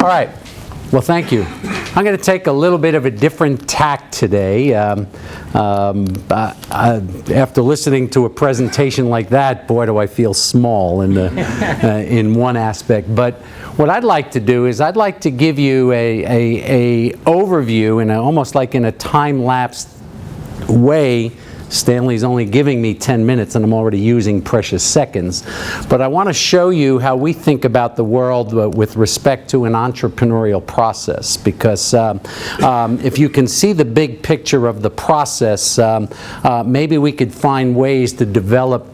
All right. Well, thank you. I'm going to take a little bit of a different tack today. After listening to a presentation like that, boy, do I feel small in one aspect. But what I'd like to do is I'd like to give you a overview, almost like in a time-lapse way. Stanley's only giving me 10 minutes and I'm already using precious seconds. But I want to show you how we think about the world with respect to an entrepreneurial process. Because if you can see the big picture of the process, maybe we could find ways to develop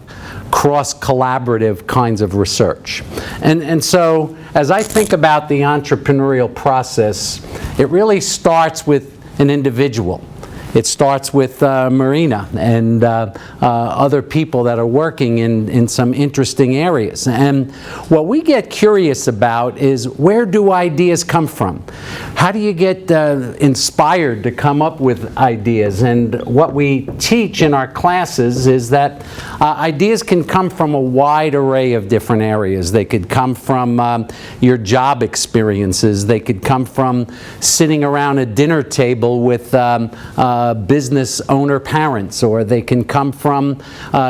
cross-collaborative kinds of research. And so as I think about the entrepreneurial process, it really starts with an individual. It starts with Marina and other people that are working in some interesting areas. And what we get curious about is, where do ideas come from? How do you get inspired to come up with ideas? And what we teach in our classes is that ideas can come from a wide array of different areas. They could come from your job experiences. They could come from sitting around a dinner table with business owner parents, or they can come from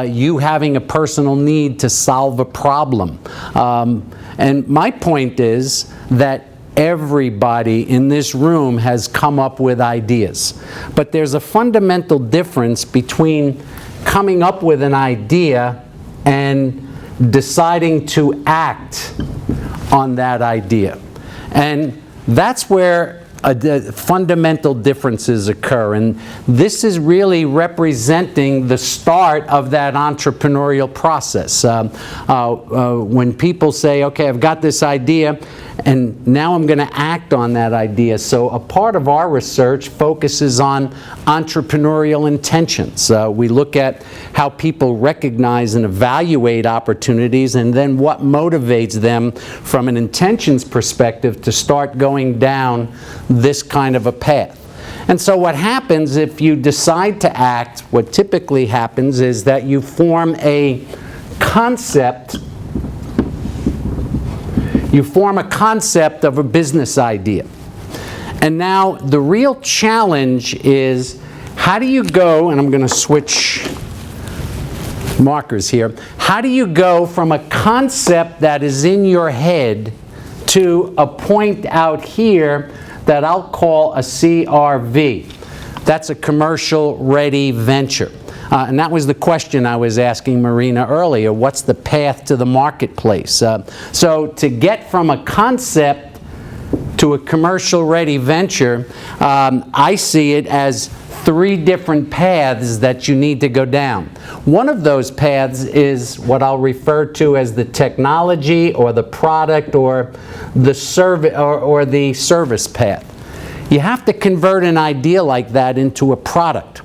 you having a personal need to solve a problem. And my point is that everybody in this room has come up with ideas. But there's a fundamental difference between coming up with an idea and deciding to act on that idea. And that's where fundamental differences occur, and this is really representing the start of that entrepreneurial process. When people say, okay, I've got this idea and now I'm going to act on that idea. So a part of our research focuses on entrepreneurial intentions. We look at how people recognize and evaluate opportunities, and then what motivates them from an intentions perspective to start going down this kind of a path. And so what happens if you decide to act, what typically happens is that you form a concept. You form a concept of a business idea. And now the real challenge is, how do you go, and I'm going to switch markers here, how do you go from a concept that is in your head to a point out here that I'll call a CRV. That's a commercial ready venture. And that was the question I was asking Marina earlier. What's the path to the marketplace? So to get from a concept to a commercial ready venture, I see it as three different paths that you need to go down. One of those paths is what I'll refer to as the technology or the product or the service path. You have to convert an idea like that into a product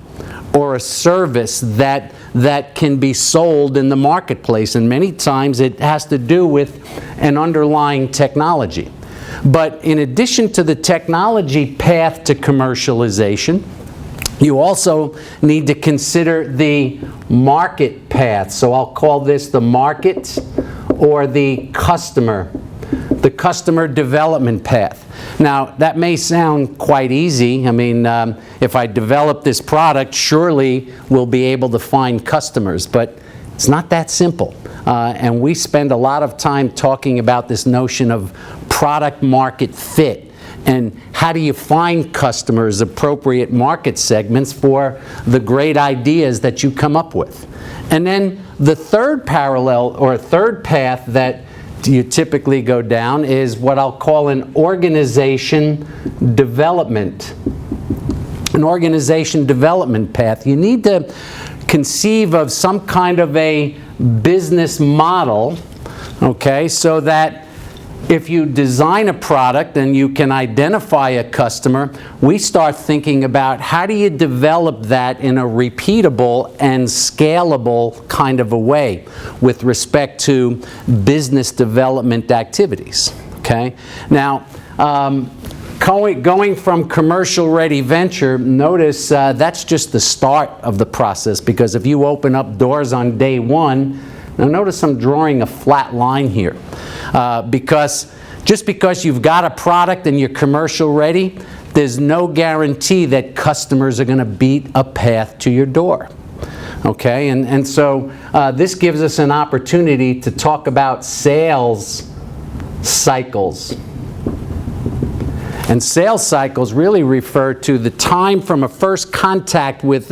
or a service that can be sold in the marketplace, and many times it has to do with an underlying technology. But in addition to the technology path to commercialization, you also need to consider the market path. So I'll call this the market or the customer development path. Now, that may sound quite easy. I mean, if I develop this product, surely we'll be able to find customers. But it's not that simple. And we spend a lot of time talking about this notion of product market fit. And how do you find customers, appropriate market segments for the great ideas that you come up with? And then the third parallel or third path that you typically go down is what I'll call an organization development. An organization development path. You need to conceive of some kind of a business model, okay, so that if you design a product and you can identify a customer, we start thinking about how do you develop that in a repeatable and scalable kind of a way with respect to business development activities. Okay? Now, going from commercial ready venture, notice that's just the start of the process, because if you open up doors on day one, now notice I'm drawing a flat line here because Just because you've got a product and you're commercial ready, there's no guarantee that customers are going to beat a path to your door. Okay, and so this gives us an opportunity to talk about sales cycles. And sales cycles really refer to the time from a first contact with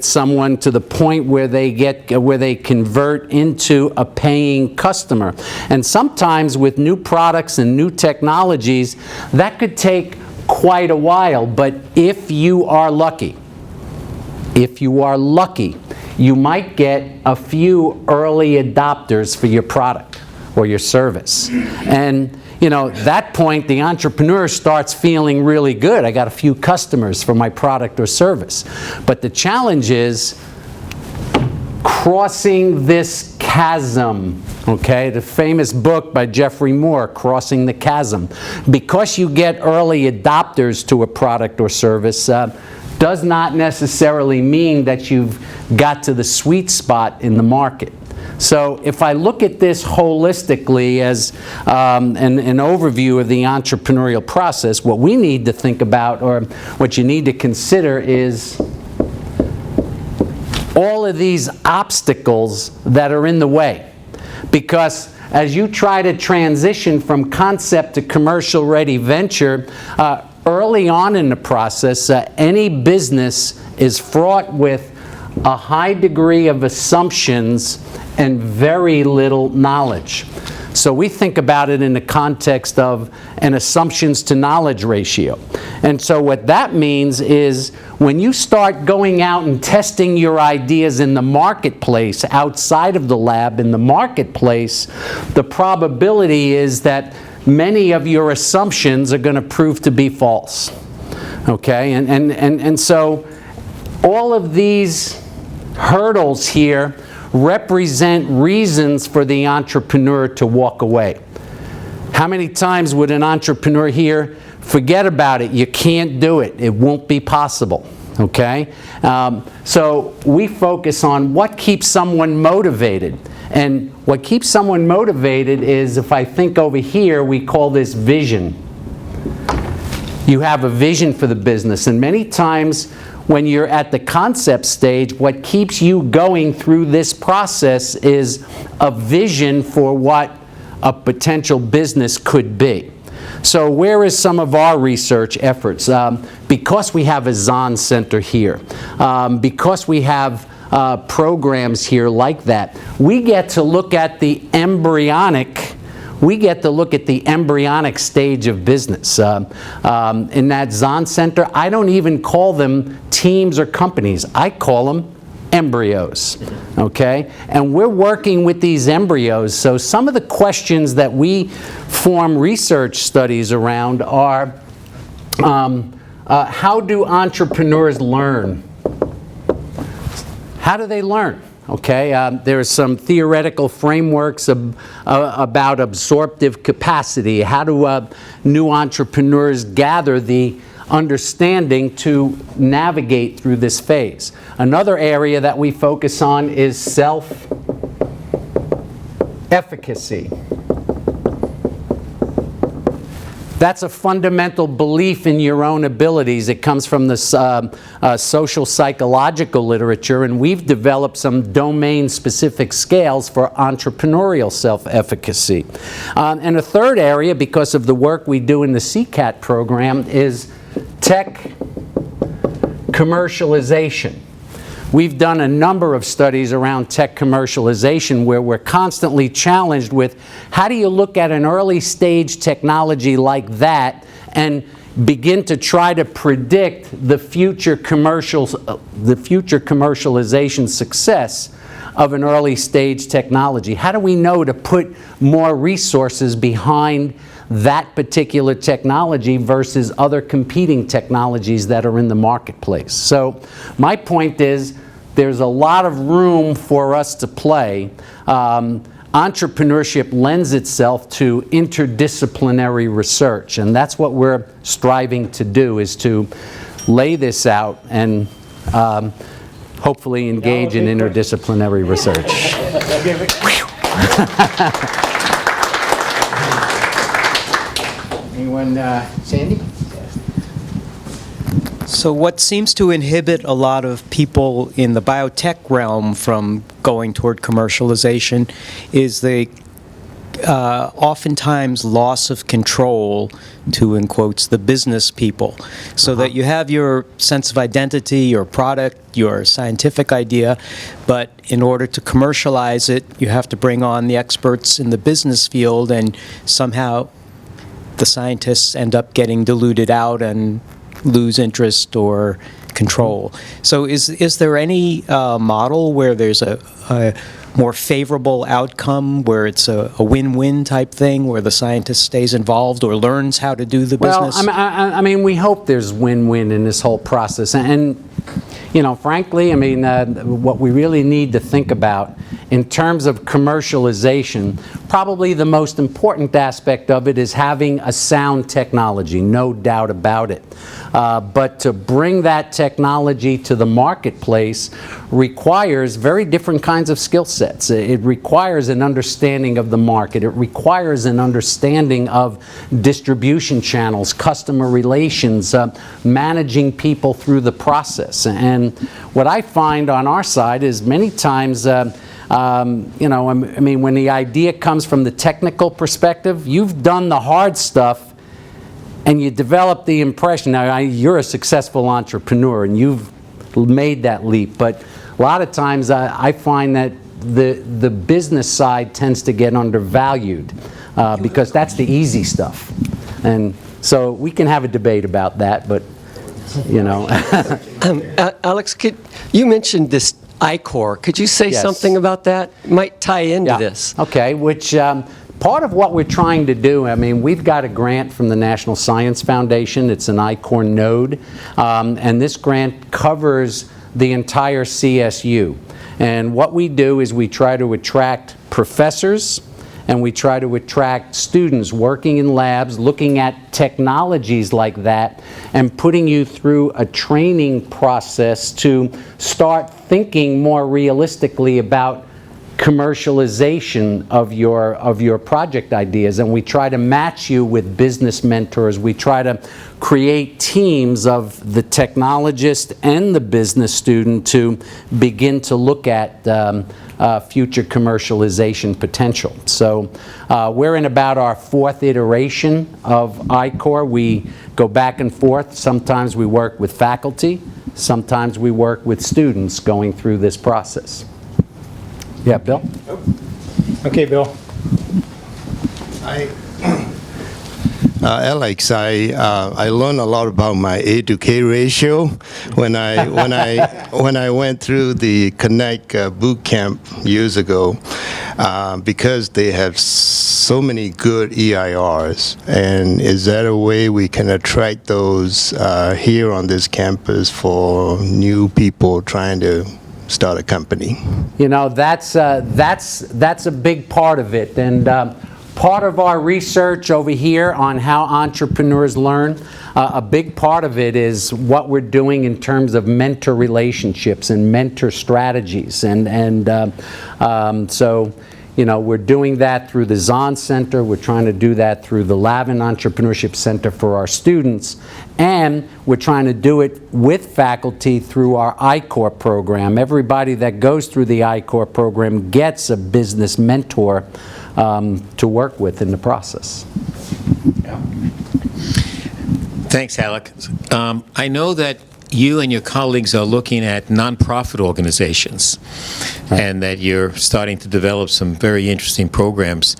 someone to the point where they convert into a paying customer. And sometimes with new products and new technologies, that could take quite a while. But if you are lucky, you might get a few early adopters for your product or your service. And at that point, the entrepreneur starts feeling really good. I got a few customers for my product or service. But the challenge is crossing this chasm, okay? The famous book by Jeffrey Moore, Crossing the Chasm. Because you get early adopters to a product or service does not necessarily mean that you've got to the sweet spot in the market. So if I look at this holistically as an overview of the entrepreneurial process, what we need to think about, or what you need to consider, is all of these obstacles that are in the way. Because as you try to transition from concept to commercial ready venture, early on in the process, any business is fraught with a high degree of assumptions and very little knowledge. So we think about it in the context of an assumptions to knowledge ratio. And so what that means is when you start going out and testing your ideas in the marketplace, outside of the lab, in the marketplace, the probability is that many of your assumptions are going to prove to be false. Okay? And so all of these hurdles here represent reasons for the entrepreneur to walk away. How many times would an entrepreneur hear, forget about it, you can't do it, it won't be possible? Okay? So we focus on what keeps someone motivated. And what keeps someone motivated is, if I think over here, we call this vision. You have a vision for the business, and many times when you're at the concept stage, what keeps you going through this process is a vision for what a potential business could be. So where is some of our research efforts? Because we have a Zahn Center here, because we have programs here like that, we get to look at the embryonic stage of business. In that Zahn Center, I don't even call them teams or companies. I call them embryos, okay? And we're working with these embryos. So some of the questions that we form research studies around are, how do entrepreneurs learn? How do they learn? Okay, there are some theoretical frameworks about absorptive capacity. How do new entrepreneurs gather the understanding to navigate through this phase? Another area that we focus on is self-efficacy. That's a fundamental belief in your own abilities. It comes from the social psychological literature, and we've developed some domain-specific scales for entrepreneurial self-efficacy. And a third area, because of the work we do in the CCAT program, is tech commercialization. We've done a number of studies around tech commercialization where we're constantly challenged with, how do you look at an early stage technology like that and begin to try to predict the future commercialization success of an early stage technology? How do we know to put more resources behind that particular technology versus other competing technologies that are in the marketplace? So my point is, there's a lot of room for us to play. Entrepreneurship lends itself to interdisciplinary research, and that's what we're striving to do, is to lay this out and hopefully engage in interdisciplinary research. Anyone, Sandy? So what seems to inhibit a lot of people in the biotech realm from going toward commercialization is the oftentimes loss of control to, in quotes, the business people. So that you have your sense of identity, your product, your scientific idea, but in order to commercialize it, you have to bring on the experts in the business field, and somehow the scientists end up getting diluted out and lose interest or control. So is there any model where there's a more favorable outcome, where it's a win-win type thing, where the scientist stays involved or learns how to do the business? Well, I mean, we hope there's win-win in this whole process. And you know, frankly, I mean, what we really need to think about in terms of commercialization, probably the most important aspect of it is having a sound technology, no doubt about it. But to bring that technology to the marketplace requires very different kinds of skill sets. It requires an understanding of the market. It requires an understanding of distribution channels, customer relations, managing people through the process. And what I find on our side is many times, you know, I mean, when the idea comes from the technical perspective, you've done the hard stuff and you develop the impression. Now, you're a successful entrepreneur and you've made that leap, but a lot of times I find that the business side tends to get undervalued because that's the easy stuff. And so we can have a debate about that, but, you know. Alex, you mentioned this I-Corps. Could you say something about that? It might tie into this. Okay, which part of what we're trying to do, I mean, we've got a grant from the National Science Foundation. It's an I-Corps node, and this grant covers the entire CSU. And what we do is we try to attract professors, and we try to attract students working in labs, looking at technologies like that, and putting you through a training process to start thinking more realistically about commercialization of your project ideas. And we try to match you with business mentors. We try to create teams of the technologist and the business student to begin to look at future commercialization potential. So we're in about our 4th iteration of I-Corps. We go back and forth. Sometimes we work with faculty. Sometimes we work with students going through this process. Yeah, Bill? Okay, Bill. Alex, I learned a lot about my A to K ratio when I went through the Connect Bootcamp years ago, because they have so many good EIRs. And is that a way we can attract those here on this campus for new people trying to start a company? You know, that's a big part of it. And part of our research over here on how entrepreneurs learn, a big part of it is what we're doing in terms of mentor relationships and mentor strategies. And so, you know, we're doing that through the Zahn Center. We're trying to do that through the Lavin Entrepreneurship Center for our students. And we're trying to do it with faculty through our I-Corps program. Everybody that goes through the I-Corps program gets a business mentor to work with in the process. Yeah. Thanks, Alex. I know that you and your colleagues are looking at nonprofit organizations, and that you're starting to develop some very interesting programs.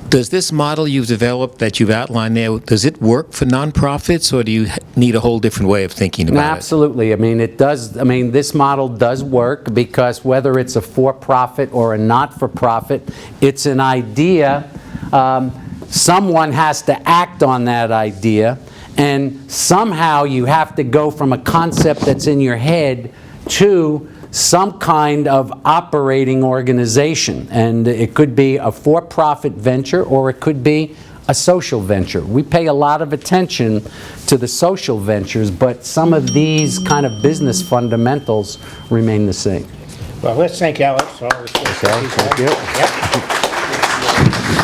Does this model you've developed that you've outlined there, does it work for nonprofits, or do you need a whole different way of thinking about it? Absolutely. I mean, it does. I mean, this model does work, because whether it's a for-profit or a not-for-profit, it's an idea. Someone has to act on that idea, and somehow you have to go from a concept that's in your head to some kind of operating organization. And it could be a for-profit venture, or it could be a social venture. We pay a lot of attention to the social ventures, but some of these kind of business fundamentals remain the same. Well, let's thank Alex. Okay, thank you. Yep.